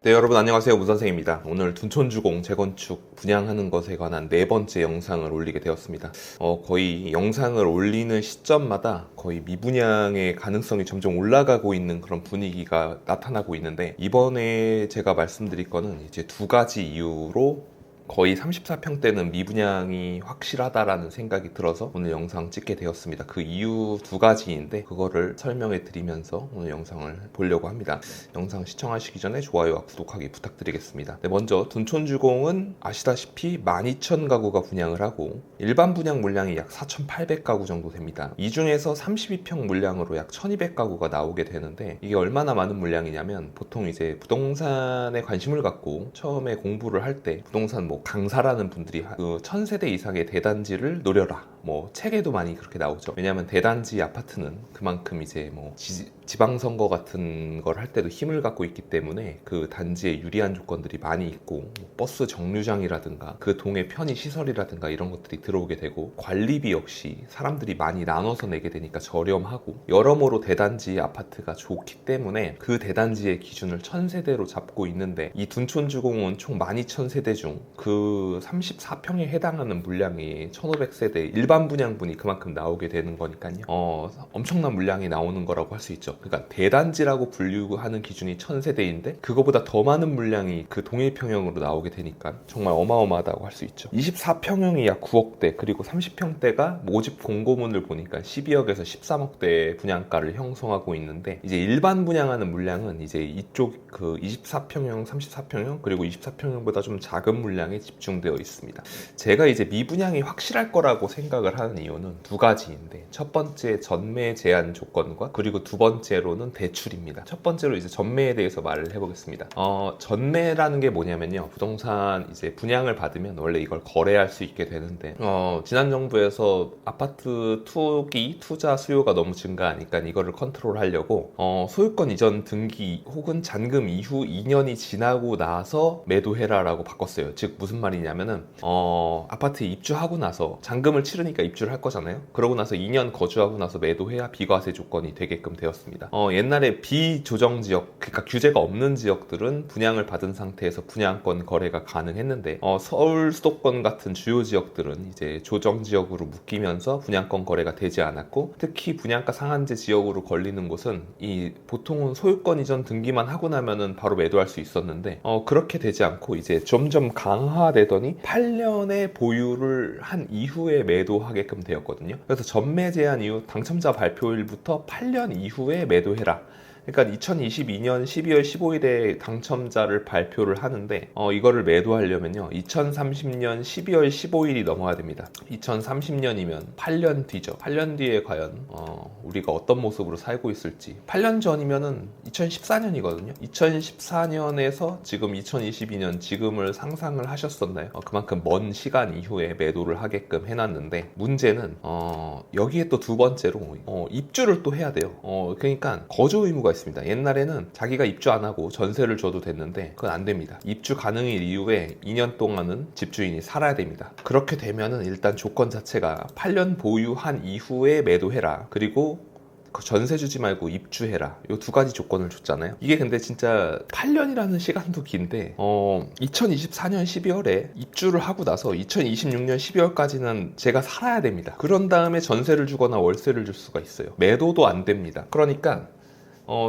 네, 여러분 안녕하세요. 문선생입니다. 오늘 둔촌주공 재건축 분양하는 것에 관한 네 번째 영상을 올리게 되었습니다. 거의 영상을 올리는 시점마다 거의 미분양의 가능성이 점점 올라가고 있는 그런 분위기가 나타나고 있는데, 이번에 제가 말씀드릴 거는 이제 두 가지 이유로 거의 34평대는 미분양이 확실하다라는 생각이 들어서 오늘 영상 찍게 되었습니다. 그 이유 두 가지인데 그거를 설명해 드리면서 오늘 영상을 보려고 합니다. 영상 시청하시기 전에 좋아요와 구독하기 부탁드리겠습니다. 네, 먼저 둔촌주공은 아시다시피 12,000가구가 분양을 하고 일반 분양 물량이 약 4,800가구 정도 됩니다. 이 중에서 32평 물량으로 약 1,200가구가 나오게 되는데, 이게 얼마나 많은 물량이냐면, 보통 이제 부동산에 관심을 갖고 처음에 공부를 할 때 부동산 강사라는 분들이 1,000세대 이상의 대단지를 노려라, 책에도 많이 그렇게 나오죠. 왜냐하면 대단지 아파트는 그만큼 이제 지방선거 같은 걸 할 때도 힘을 갖고 있기 때문에 그 단지에 유리한 조건들이 많이 있고, 버스 정류장이라든가 그 동의 편의 시설이라든가 이런 것들이 들어오게 되고, 관리비 역시 사람들이 많이 나눠서 내게 되니까 저렴하고, 여러모로 대단지 아파트가 좋기 때문에 그 대단지의 기준을 1,000세대로 잡고 있는데, 이 둔촌주공은 총 12,000세대 중 그 34평에 해당하는 물량이 1,500세대 일반 분양분이 그만큼 나오게 되는 거니까요. 엄청난 물량이 나오는 거라고 할 수 있죠. 그러니까 대단지라고 분류하는 기준이 1,000세대인데 그거보다 더 많은 물량이 그 동일평형으로 나오게 되니까 정말 어마어마하다고 할 수 있죠. 24평형이 약 9억대, 그리고 30평대가 모집 공고문을 보니까 12억에서 13억대 분양가를 형성하고 있는데, 이제 일반 분양하는 물량은 이제 이쪽 그 24평형, 34평형, 그리고 24평형보다 좀 작은 물량에 집중되어 있습니다. 제가 이제 미분양이 확실할 거라고 생각을 하는 이유는 두 가지인데, 첫 번째 전매 제한 조건과 그리고 두 번째로는 대출입니다. 첫 번째로 이제 전매에 대해서 말을 해보겠습니다. 전매라는 게 뭐냐면요, 부동산 이제 분양을 받으면 원래 이걸 거래할 수 있게 되는데, 지난 정부에서 아파트 투기 투자 수요가 너무 증가하니까 이거를 컨트롤하려고 소유권 이전 등기 혹은 잔금 이후 2년이 지나고 나서 매도해라라고 바꿨어요. 즉 무슨 말이냐면은 아파트에 입주하고 나서 잔금을 치르니까 입주를 할 거잖아요. 그러고 나서 2년 거주하고 나서 매도해야 비과세 조건이 되게끔 되었습니다. 옛날에 비조정 지역, 그러니까 규제가 없는 지역들은 분양을 받은 상태에서 분양권 거래가 가능했는데, 서울 수도권 같은 주요 지역들은 이제 조정 지역으로 묶이면서 분양권 거래가 되지 않았고, 특히 분양가 상한제 지역으로 걸리는 곳은 보통은 소유권 이전 등기만 하고 나면은 바로 매도할 수 있었는데, 그렇게 되지 않고 이제 점점 강화되더니 8년의 보유를 한 이후에 매도하게끔 되었거든요. 그래서 전매 제한 이후 당첨자 발표일부터 8년 이후에 매도해라. 그러니까 2022년 12월 15일에 당첨자를 발표를 하는데, 이거를 매도하려면요 2030년 12월 15일이 넘어야 됩니다. 2030년이면 8년 뒤죠. 8년 뒤에 과연 우리가 어떤 모습으로 살고 있을지. 8년 전이면은 2014년이거든요. 2014년에서 지금 2022년 지금을 상상을 하셨었나요? 그만큼 먼 시간 이후에 매도를 하게끔 해놨는데, 문제는 여기에 또 두 번째로 입주를 또 해야 돼요. 그러니까 거주 의무가 있습니다. 옛날에는 자기가 입주 안 하고 전세를 줘도 됐는데 그건 안 됩니다. 입주 가능일 이후에 2년 동안은 집주인이 살아야 됩니다. 그렇게 되면은 일단 조건 자체가 8년 보유한 이후에 매도해라, 그리고 전세 주지 말고 입주해라, 이 두 가지 조건을 줬잖아요. 이게 근데 진짜 8년이라는 시간도 긴데 2024년 12월에 입주를 하고 나서 2026년 12월까지는 제가 살아야 됩니다. 그런 다음에 전세를 주거나 월세를 줄 수가 있어요. 매도도 안 됩니다. 그러니까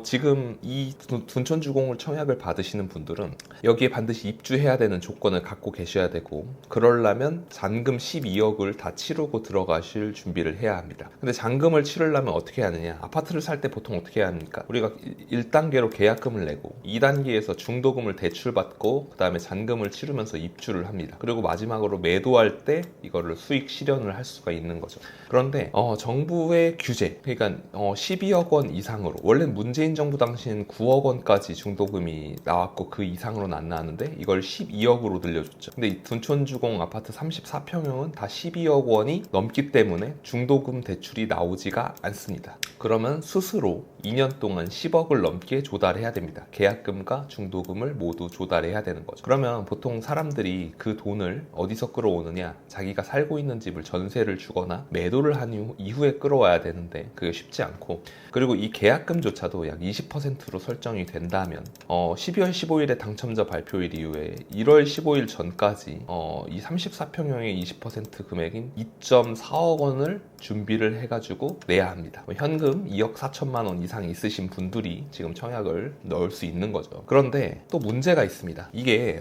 지금 이 둔촌주공을 청약을 받으시는 분들은 여기에 반드시 입주해야 되는 조건을 갖고 계셔야 되고, 그러려면 잔금 12억을 다 치르고 들어가실 준비를 해야 합니다. 근데 잔금을 치르려면 어떻게 하느냐, 아파트를 살 때 보통 어떻게 해야 합니까? 우리가 1단계로 계약금을 내고 2단계에서 중도금을 대출받고 그 다음에 잔금을 치르면서 입주를 합니다. 그리고 마지막으로 매도할 때 이거를 수익 실현을 할 수가 있는 거죠. 그런데 정부의 규제, 그러니까 12억 원 이상으로, 원래 문재인 정부 당시엔 9억 원까지 중도금이 나왔고 그 이상으로는 안 나왔는데 이걸 12억으로 늘려줬죠. 근데 이 둔촌주공 아파트 34평형은 다 12억 원이 넘기 때문에 중도금 대출이 나오지가 않습니다. 그러면 스스로 2년 동안 10억을 넘게 조달해야 됩니다. 계약금과 중도금을 모두 조달해야 되는 거죠. 그러면 보통 사람들이 그 돈을 어디서 끌어오느냐, 자기가 살고 있는 집을 전세를 주거나 매도를 한 이후에 끌어와야 되는데 그게 쉽지 않고, 그리고 이 계약금조차도 오차도 약 20%로 설정이 된다면 12월 15일에 당첨자 발표일 이후에 1월 15일 전까지 이 34평형의 20% 금액인 2.4억 원을 준비를 해가지고 내야 합니다. 현금 2억 4천만 원 이상 있으신 분들이 지금 청약을 넣을 수 있는 거죠. 그런데 또 문제가 있습니다. 이게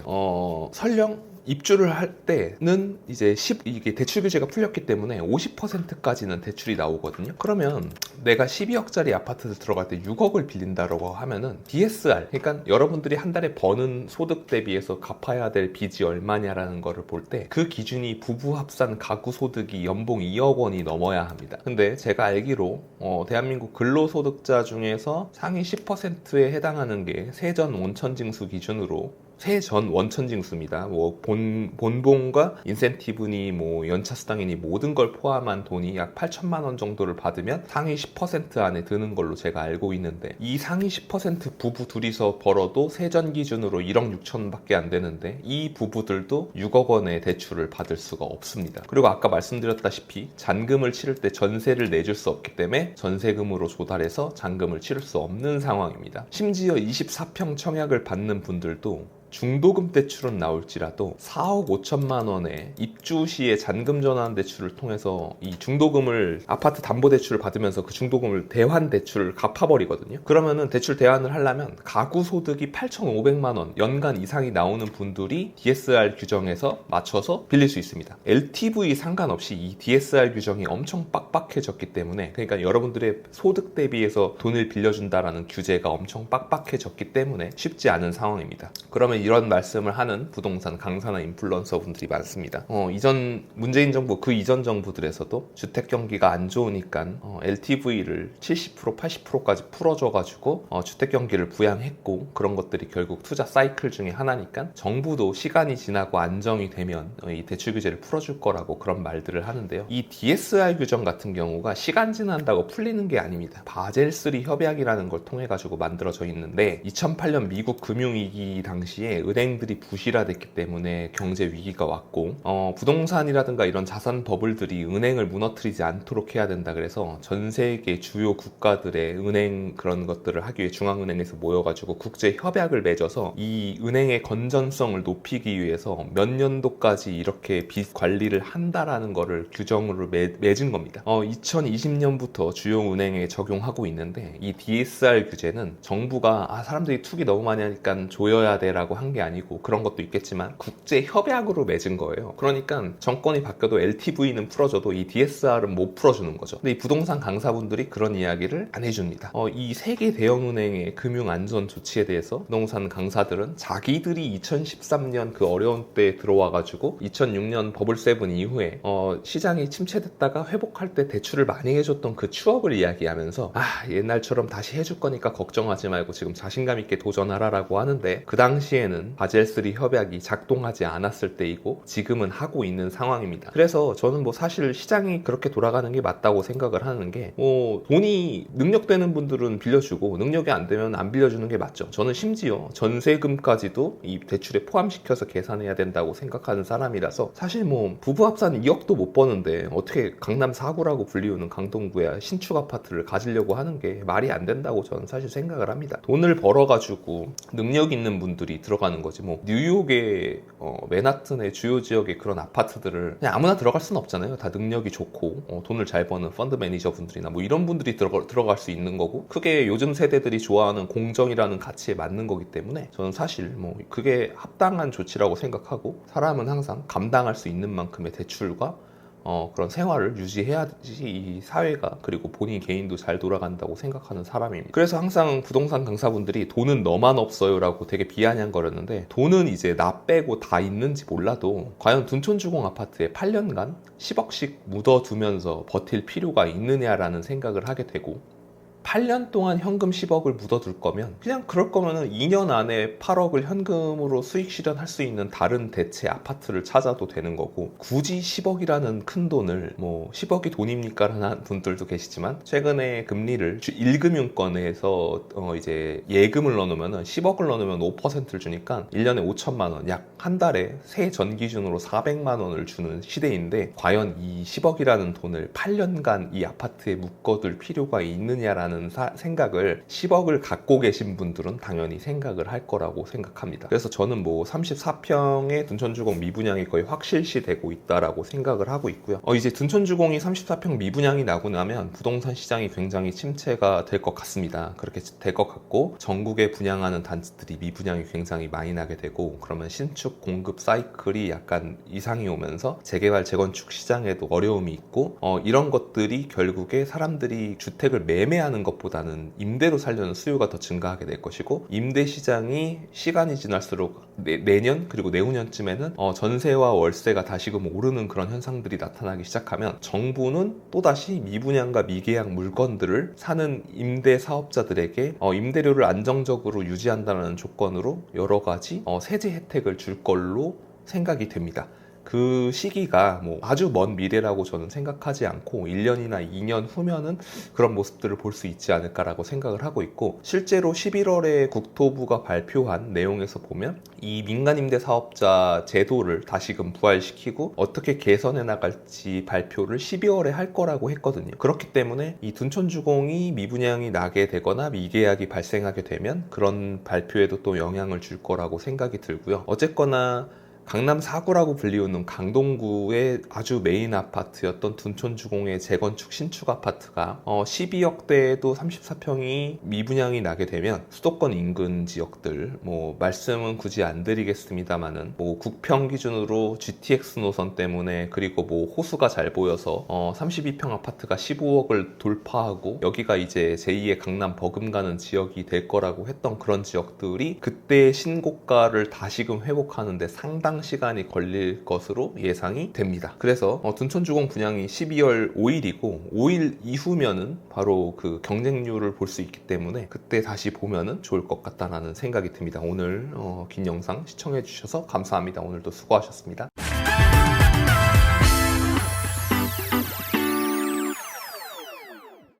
설령 입주를 할 때는 이제 이게 대출 규제가 풀렸기 때문에 50%까지는 대출이 나오거든요. 그러면 내가 12억짜리 아파트를 들어갈 때 6억을 빌린다라고 하면은 DSR, 그러니까 여러분들이 한 달에 버는 소득 대비해서 갚아야 될 빚이 얼마냐라는 거를 볼 때 그 기준이 부부 합산 가구 소득이 연봉 2억 원이 넘어야 합니다. 근데 제가 알기로 대한민국 근로소득자 중에서 상위 10%에 해당하는 게 세전 원천징수 기준으로 세전 원천징수입니다. 뭐 본봉과 인센티브니 뭐 연차수당이니 모든 걸 포함한 돈이 약 8천만 원 정도를 받으면 상위 10% 안에 드는 걸로 제가 알고 있는데, 이 상위 10% 부부 둘이서 벌어도 세전 기준으로 1억 6천밖에 안 되는데 이 부부들도 6억 원의 대출을 받을 수가 없습니다. 그리고 아까 말씀드렸다시피 잔금을 치를 때 전세를 내줄 수 없기 때문에 전세금으로 조달해서 잔금을 치를 수 없는 상황입니다. 심지어 24평 청약을 받는 분들도 중도금 대출은 나올지라도 4억 5천만 원의 입주 시에 잔금 전환 대출을 통해서 이 중도금을, 아파트 담보 대출을 받으면서 그 중도금을 대환 대출을 갚아버리거든요. 그러면은 대출 대환을 하려면 가구 소득이 8,500만 원 연간 이상이 나오는 분들이 DSR 규정에서 맞춰서 빌릴 수 있습니다. LTV 상관없이 이 DSR 규정이 엄청 빡빡해졌기 때문에, 그러니까 여러분들의 소득 대비해서 돈을 빌려준다라는 규제가 엄청 빡빡해졌기 때문에 쉽지 않은 상황입니다. 그러면 이런 말씀을 하는 부동산 강사나 인플루언서 분들이 많습니다. 이전 문재인 정부, 그 이전 정부들에서도 주택 경기가 안 좋으니까 LTV를 70% 80%까지 풀어줘가지고 주택 경기를 부양했고, 그런 것들이 결국 투자 사이클 중에 하나니까 정부도 시간이 지나고 안정이 되면 이 대출 규제를 풀어줄 거라고 그런 말들을 하는데요. 이 DSR 규정 같은 경우가 시간 지난다고 풀리는 게 아닙니다. 바젤3 협약이라는 걸 통해 가지고 만들어져 있는데, 2008년 미국 금융위기 당시에 은행들이 부실화됐기 때문에 경제 위기가 왔고, 부동산이라든가 이런 자산 버블들이 은행을 무너뜨리지 않도록 해야 된다. 그래서 전 세계 주요 국가들의 은행 그런 것들을 하기 위해 중앙은행에서 모여가지고 국제 협약을 맺어서 이 은행의 건전성을 높이기 위해서 몇 년도까지 이렇게 빚 관리를 한다라는 거를 규정으로 맺은 겁니다. 2020년부터 주요 은행에 적용하고 있는데, 이 DSR 규제는 정부가 사람들이 투기 너무 많이 하니까 조여야 돼라고 한 게 아니고, 그런 것도 있겠지만 국제 협약으로 맺은 거예요. 그러니까 정권이 바뀌어도 LTV는 풀어줘도 이 DSR은 못 풀어주는 거죠. 근데 이 부동산 강사분들이 그런 이야기를 안 해줍니다. 이 세계 대형은행의 금융안전 조치에 대해서 부동산 강사들은 자기들이 2013년 그 어려운 때에 들어와가지고 2006년 버블7 이후에 시장이 침체됐다가 회복할 때 대출을 많이 해줬던 그 추억을 이야기하면서 옛날처럼 다시 해줄 거니까 걱정하지 말고 지금 자신감 있게 도전하라라고 하는데, 그 당시에는 바젤3 협약이 작동하지 않았을 때이고 지금은 하고 있는 상황입니다. 그래서 저는 뭐 사실 시장이 그렇게 돌아가는 게 맞다고 생각을 하는 게, 돈이 능력되는 분들은 빌려주고 능력이 안 되면 안 빌려주는 게 맞죠. 저는 심지어 전세금까지도 이 대출에 포함시켜서 계산해야 된다고 생각하는 사람이라서, 사실 뭐 부부 합산 2억도 못 버는데 어떻게 강남 4구라고 불리우는 강동구야 신축 아파트를 가지려고 하는 게 말이 안 된다고 저는 사실 생각을 합니다. 돈을 벌어가지고 능력 있는 분들이 들어가는 거지, 뭐 뉴욕의 맨하튼의 주요 지역의 그런 아파트들을 그냥 아무나 들어갈 수는 없잖아요. 다 능력이 좋고 돈을 잘 버는 펀드 매니저 분들이나 뭐 이런 분들이 들어갈 수 있는 거고, 그게 요즘 세대들이 좋아하는 공정이라는 가치에 맞는 거기 때문에 저는 사실 뭐 그게 합당한 조치라고 생각하고, 사람은 항상 감당할 수 있는 만큼의 대출과 그런 생활을 유지해야지 이 사회가, 그리고 본인 개인도 잘 돌아간다고 생각하는 사람입니다. 그래서 항상 부동산 강사분들이 돈은 너만 없어요 라고 되게 비아냥거렸는데, 돈은 이제 나 빼고 다 있는지 몰라도 과연 둔촌주공 아파트에 8년간 10억씩 묻어두면서 버틸 필요가 있느냐라는 생각을 하게 되고, 8년 동안 현금 10억을 묻어둘 거면, 그냥 그럴 거면은 2년 안에 8억을 현금으로 수익 실현할 수 있는 다른 대체 아파트를 찾아도 되는 거고, 굳이 10억이라는 큰 돈을, 뭐 10억이 돈입니까? 라는 분들도 계시지만, 최근에 금리를 1금융권에서 이제 예금을 넣어놓으면 10억을 넣어놓으면 5%를 주니까 1년에 5천만 원, 약 한 달에 세전 기준으로 400만 원을 주는 시대인데, 과연 이 10억이라는 돈을 8년간 이 아파트에 묶어둘 필요가 있느냐라는 된다는 생각을 10억을 갖고 계신 분들은 당연히 생각을 할 거라고 생각합니다. 그래서 저는 뭐 34평의 둔촌주공 미분양이 거의 확실시 되고 있다라고 생각을 하고 있고요. 이제 둔촌주공이 34평 미분양이 나고 나면 부동산 시장이 굉장히 침체가 될 것 같습니다. 그렇게 될 것 같고 전국에 분양하는 단지들이 미분양이 굉장히 많이 나게 되고 그러면 신축 공급 사이클이 약간 이상이 오면서 재개발 재건축 시장에도 어려움이 있고 이런 것들이 결국에 사람들이 주택을 매매하는 것보다는 임대로 살려는 수요가 더 증가하게 될 것이고 임대 시장이 시간이 지날수록 내년 그리고 내후년쯤에는 전세와 월세가 다시금 오르는 그런 현상들이 나타나기 시작하면 정부는 또다시 미분양과 미계약 물건들을 사는 임대 사업자들에게 임대료를 안정적으로 유지한다는 조건으로 여러 가지 세제 혜택을 줄 걸로 생각이 됩니다. 그 시기가 뭐 아주 먼 미래라고 저는 생각하지 않고 1년이나 2년 후면은 그런 모습들을 볼 수 있지 않을까라고 생각을 하고 있고 실제로 11월에 국토부가 발표한 내용에서 보면 이 민간임대 사업자 제도를 다시금 부활시키고 어떻게 개선해 나갈지 발표를 12월에 할 거라고 했거든요. 그렇기 때문에 이 둔촌주공이 미분양이 나게 되거나 미계약이 발생하게 되면 그런 발표에도 또 영향을 줄 거라고 생각이 들고요. 어쨌거나 강남 4구라고 불리우는 강동구의 아주 메인 아파트였던 둔촌주공의 재건축 신축 아파트가 12억대에도 34평이 미분양이 나게 되면 수도권 인근 지역들 뭐 말씀은 굳이 안 드리겠습니다만은 뭐 국평 기준으로 GTX 노선 때문에 그리고 뭐 호수가 잘 보여서 32평 아파트가 15억을 돌파하고 여기가 이제 제2의 강남 버금가는 지역이 될 거라고 했던 그런 지역들이 그때의 신고가를 다시금 회복하는데 상당 시간이 걸릴 것으로 예상이 됩니다. 그래서 둔촌주공 분양이 12월 5일이고 5일 이후면은 바로 그 경쟁률을 볼 수 있기 때문에 그때 다시 보면은 좋을 것 같다라는 생각이 듭니다. 오늘 긴 영상 시청해 주셔서 감사합니다. 오늘도 수고하셨습니다.